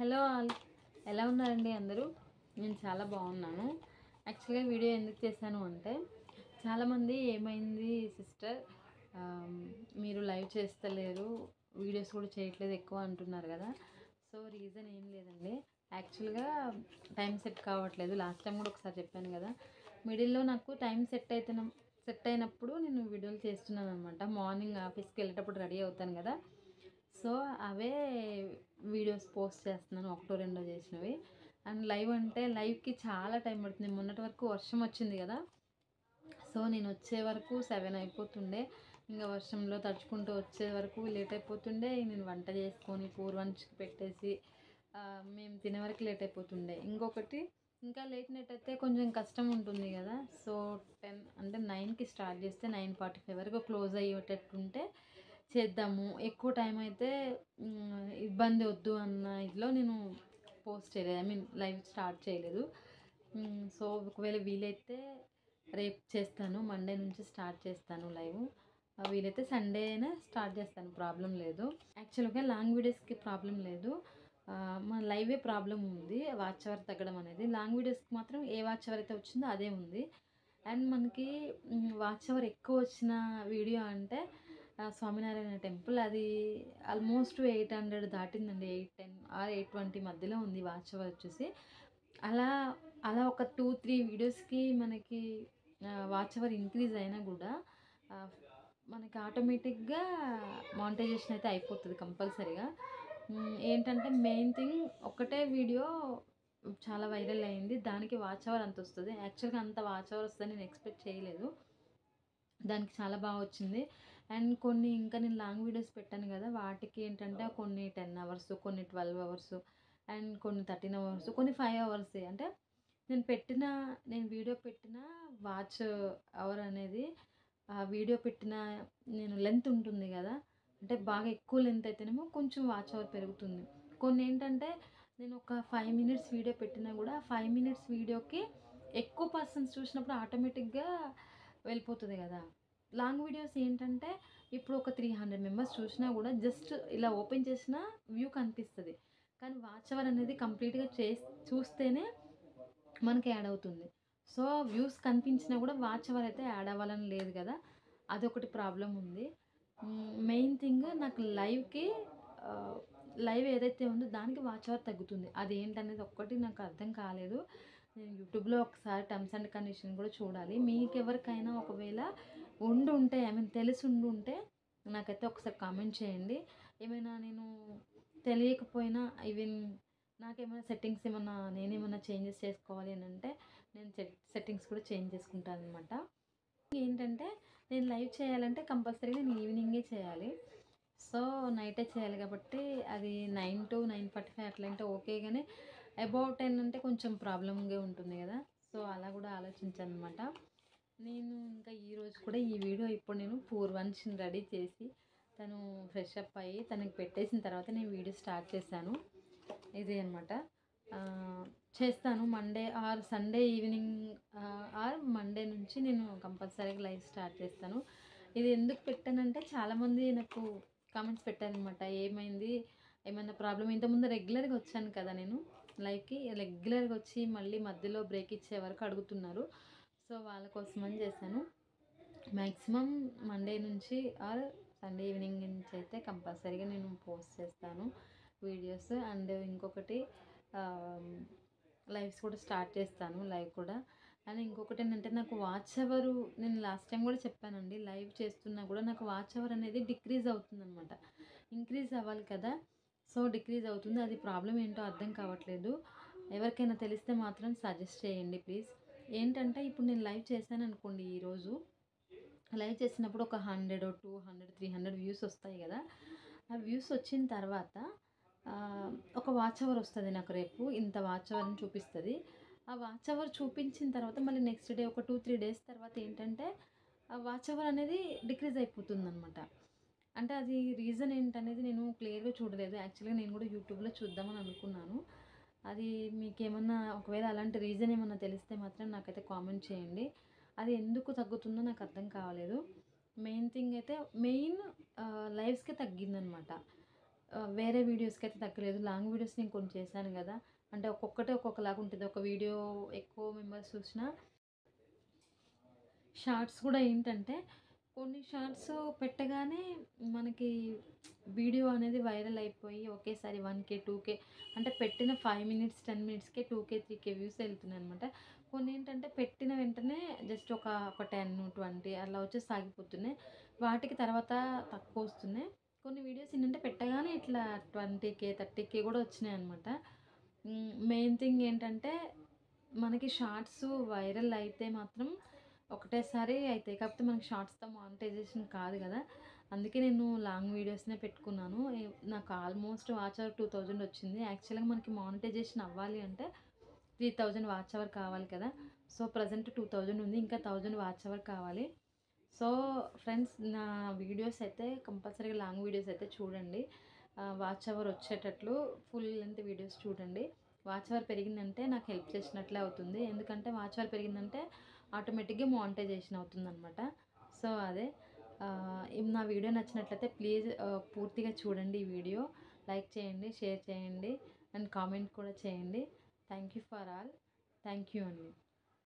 Hello all, ఎలా ఉన్నారండి అందరూ? నేను చాలా బాగున్నాను. యాక్చువల్గా వీడియో ఎందుకు చేశాను అంటే, చాలామంది ఏమైంది సిస్టర్, మీరు లైవ్ చేస్తలేరు, వీడియోస్ కూడా చేయట్లేదు ఎక్కువ అంటున్నారు కదా. సో రీజన్ ఏం లేదండి, యాక్చువల్గా టైం సెట్ కావట్లేదు. లాస్ట్ టైం కూడా ఒకసారి చెప్పాను కదా, మిడిల్లో నాకు టైం సెట్ అయినప్పుడు నేను వీడియోలు చేస్తున్నాను అనమాట. మార్నింగ్ ఆఫీస్కి వెళ్ళేటప్పుడు రెడీ అవుతాను కదా, సో అవే వీడియోస్ పోస్ట్ చేస్తున్నాను, ఒకటో రెండో చేసినవి. అండ్ లైవ్ అంటే లైవ్కి చాలా టైం పడుతుంది. మొన్నటి వరకు వర్షం వచ్చింది కదా, సో నేను వచ్చే వరకు 7 అయిపోతుండే. ఇంకా వర్షంలో తడుచుకుంటూ వచ్చే వరకు లేట్ అయిపోతుండే. నేను వంట చేసుకొని పూర్వంచికి పెట్టేసి మేము తినే వరకు లేట్ అయిపోతుండే. ఇంకొకటి ఇంకా లేట్ నైట్ అయితే కొంచెం కష్టం ఉంటుంది కదా. సో 10 అంటే 9కి స్టార్ట్ చేస్తే 9:45 వరకు క్లోజ్ అయ్యేటట్టుంటే చేద్దాము. ఎక్కువ టైం అయితే ఇబ్బంది వద్దు అన్న ఇదిలో నేను పోస్ట్ చేయలేదు, ఐ మీన్ లైవ్ స్టార్ట్ చేయలేదు. సో ఒకవేళ వీలైతే రేపు చేస్తాను, మండే నుంచి స్టార్ట్ చేస్తాను లైవ్. వీలైతే సండే అయినా స్టార్ట్ చేస్తాను, ప్రాబ్లం లేదు. యాక్చువల్గా లాంగ్ వీడియోస్కి ప్రాబ్లం లేదు, మన లైవే ప్రాబ్లం ఉంది. వాచ్ అవర్ తగ్గడం అనేది, లాంగ్ వీడియోస్కి మాత్రం ఏ వాచ్ అవర్ అయితే వచ్చిందో అదే ఉంది. అండ్ మనకి వాచ్ అవర్ ఎక్కువ వచ్చిన వీడియో అంటే స్వామినారాయణ టెంపుల్, అది ఆల్మోస్ట్ 800 దాటిందండి. 810 ఆర్ 820 మధ్యలో ఉంది వాచ్ అవర్ వచ్చేసి. అలా అలా ఒక 2-3 వీడియోస్కి మనకి వాచ్ అవర్ ఇంక్రీజ్ అయినా కూడా మనకి ఆటోమేటిక్గా మానిటైజేషన్ అయితే అయిపోతుంది కంపల్సరీగా. ఏంటంటే మెయిన్ థింగ్, ఒకటే వీడియో చాలా వైరల్ అయింది, దానికి వాచ్ అవర్ అంత వస్తుంది. యాక్చువల్గా అంత వాచ్ అవర్ వస్తుందని నేను ఎక్స్పెక్ట్ చేయలేదు, దానికి చాలా బాగా వచ్చింది. అండ్ కొన్ని ఇంకా నేను లాంగ్ వీడియోస్ పెట్టాను కదా, వాటికి ఏంటంటే కొన్ని 10 అవర్స్, కొన్ని 12 అవర్స్, అండ్ కొన్ని 13 అవర్స్, కొన్ని 5 అవర్స్. అంటే నేను వీడియో పెట్టిన వాచ్ అవర్ అనేది, ఆ వీడియో పెట్టిన నేను లెంత్ ఉంటుంది కదా, అంటే బాగా ఎక్కువ లెంత్ అయితేనేమో కొంచెం వాచ్ అవర్ పెరుగుతుంది. కొన్ని ఏంటంటే నేను ఒక 5 మినిట్స్ వీడియో పెట్టినా కూడా 5 మినిట్స్ వీడియోకి ఎక్కువ పర్సన్స్ చూసినప్పుడు ఆటోమేటిక్గా వెళ్ళిపోతుంది కదా. లాంగ్ వీడియోస్ ఏంటంటే ఇప్పుడు ఒక 300 మెంబర్స్ చూసినా కూడా జస్ట్ ఇలా ఓపెన్ చేసినా వ్యూ కనిపిస్తుంది, కానీ వాచ్ అవర్ అనేది కంప్లీట్గా చూస్తేనే మనకి యాడ్ అవుతుంది. సో వ్యూస్ కనిపించినా కూడా వాచ్ అవర్ అయితే యాడ్ అవ్వాలని లేదు కదా, అదొకటి ప్రాబ్లం ఉంది. మెయిన్ థింగ్, నాకు లైవ్ ఏదైతే ఉందో దానికి వాచ్ అవర్ తగ్గుతుంది, అది ఏంటనేది ఒక్కటి నాకు అర్థం కాలేదు. నేను యూట్యూబ్లో ఒకసారి టర్మ్స్ అండ్ కండిషన్ కూడా చూడాలి. మీకు ఎవరికైనా ఒకవేళ ఉంటే, ఐ మీన్ తెలిసి ఉంటే నాకైతే ఒకసారి కామెంట్ చేయండి. ఏమైనా నేను తెలియకపోయినా, ఈవెన్ నాకేమైనా సెట్టింగ్స్ నేనేమైనా చేంజెస్ చేసుకోవాలి అని అంటే నేను సెట్టింగ్స్ కూడా చేంజ్ చేసుకుంటాను అనమాట. ఏంటంటే నేను లైవ్ చేయాలంటే కంపల్సరీగా నేను ఈవినింగే చేయాలి, సో నైటే చేయాలి కాబట్టి అది 9 to 9:45 అట్లా అంటే ఓకే, కానీ అబౌట్ 10 అంటే కొంచెం ప్రాబ్లమ్గా ఉంటుంది కదా. సో అలా కూడా ఆలోచించాను అనమాట. నేను ఇంకా ఈరోజు కూడా ఈ వీడియో ఇప్పుడు నేను పూర్వంశిని రెడీ చేసి తను ఫ్రెష్ అప్ అయ్యి తనకి పెట్టేసిన తర్వాత నేను వీడియో స్టార్ట్ చేశాను. ఇది అనమాట. చేస్తాను Monday or Sunday evening, or Monday నుంచి నేను కంపల్సరీగా లైవ్ స్టార్ట్ చేస్తాను. ఇది ఎందుకు పెట్టానంటే చాలామంది నాకు కామెంట్స్ పెట్టారనమాట, ఏమైంది, ఏమన్నా ప్రాబ్లం, ఇంతకుముందు రెగ్యులర్గా వచ్చాను కదా నేను లైవ్కి, రెగ్యులర్గా వచ్చి మళ్ళీ మధ్యలో బ్రేక్ ఇచ్చే వరకు అడుగుతున్నారు. సో వాళ్ళ కోసమని చేశాను. మ్యాక్సిమం మండే నుంచి ఆర్ సండే ఈవినింగ్ నుంచి అయితే కంపల్సరీగా నేను పోస్ట్ చేస్తాను వీడియోస్. అండ్ ఇంకొకటి లైవ్స్ కూడా స్టార్ట్ చేస్తాను, లైవ్ కూడా. అండ్ ఇంకొకటి ఏంటంటే నాకు వాచ్ అవరు, నేను లాస్ట్ టైం కూడా చెప్పానండి, లైవ్ చేస్తున్నా కూడా నాకు వాచ్ అవర్ అనేది డిక్రీజ్ అవుతుంది అనమాట. ఇంక్రీజ్ అవ్వాలి కదా, సో డిక్రీజ్ అవుతుంది. అది ప్రాబ్లం ఏంటో అర్థం కావట్లేదు. ఎవరికైనా తెలిస్తే మాత్రం సజెస్ట్ చేయండి ప్లీజ్. ఏంటంటే ఇప్పుడు నేను లైవ్ చేశాను అనుకోండి, ఈరోజు లైవ్ చేసినప్పుడు ఒక 100, 200, 300 వ్యూస్ వస్తాయి కదా. ఆ వ్యూస్ వచ్చిన తర్వాత ఒక వాచ్ అవర్ వస్తుంది నాకు, రేపు ఇంత వాచ్ అవర్ అని చూపిస్తుంది. ఆ వాచ్ అవర్ చూపించిన తర్వాత మళ్ళీ నెక్స్ట్ డే ఒక 2-3 డేస్ తర్వాత ఏంటంటే ఆ వాచ్ అవర్ అనేది డిక్రీజ్ అయిపోతుంది అనమాట. అంటే అది రీజన్ ఏంటనేది నేను క్లియర్గా చూడలేదు. యాక్చువల్గా నేను కూడా యూట్యూబ్లో చూద్దామని అనుకున్నాను. అది మీకేమన్నా ఒకవేళ అలాంటి రీజన్ ఏమన్నా తెలిస్తే మాత్రం నాకైతే కామెంట్ చేయండి. అది ఎందుకు తగ్గుతుందో నాకు అర్థం కావలేదు. మెయిన్ థింగ్ అయితే లైవ్స్కే తగ్గిందనమాట. వేరే వీడియోస్కి అయితే తగ్గలేదు. లాంగ్ వీడియోస్ నేను కొన్ని చేశాను కదా, అంటే ఒక్కొక్కటి ఒక్కొక్కలాగా ఉంటుంది. ఒక వీడియో ఎక్కువ మెంబర్స్ చూసినా, షార్ట్స్ కూడా ఏంటంటే కొన్ని షార్ట్స్ పెట్టగానే మనకి వీడియో అనేది వైరల్ అయిపోయి ఒకేసారి 1K 2K, అంటే పెట్టిన 5 మినిట్స్ 10 మినిట్స్కే 2K 3K వ్యూస్ వెళ్తున్నాయి అనమాట. కొన్ని ఏంటంటే పెట్టిన వెంటనే జస్ట్ ఒక 10 20 అలా వచ్చేసి సాగిపోతున్నాయి. వాటికి తర్వాత తక్కువ వస్తున్నాయి. కొన్ని వీడియోస్ ఏంటంటే పెట్టగానే ఇట్లా 20K 30K కూడా వచ్చినాయి అనమాట. మెయిన్ థింగ్ ఏంటంటే మనకి షార్ట్స్ వైరల్ అయితే మాత్రం ఒకటేసారి అయితాయి. కాకపోతే మనకి షార్ట్స్‌తో మానిటైజేషన్ కాదు కదా, అందుకే నేను లాంగ్ వీడియోస్‌నే పెట్టుకున్నాను. నాకు ఆల్మోస్ట్ వాచ్ అవర్ 2000 వచ్చింది. యాక్చువల్‌గా మనకి మానిటైజేషన్ అవ్వాలి అంటే 3000 వాచ్ అవర్ కావాలి కదా. సో, ప్రెజెంట్ 2000 ఉంది. ఇంకా 1000 వాచ్ అవర్ కావాలి. సో, ఫ్రెండ్స్, నా వీడియోస్ అయితే కంపల్సరీగా లాంగ్ వీడియోస్ అయితే చూడండి. వాచ్ అవర్ వచ్చేటట్లు ఫుల్ లెంత్ వీడియోస్ చూడండి. వాచ్ అవర్ పెరిగిందంటే నాకు హెల్ప్ చేసినట్లే అవుతుంది. ఎందుకంటే వాచ్ అవర్ పెరిగిందంటే ఆటోమేటిక్‌గా మానిటైజేషన్ అవుతుందనమాట. సో, అదే నా వీడియో నచ్చినట్లయితే ప్లీజ్ పూర్తిగా చూడండి ఈ వీడియో. లైక్ చేయండి, షేర్ చేయండి అండ్ కామెంట్ కూడా చేయండి. Thank you for all. Thank you అండి.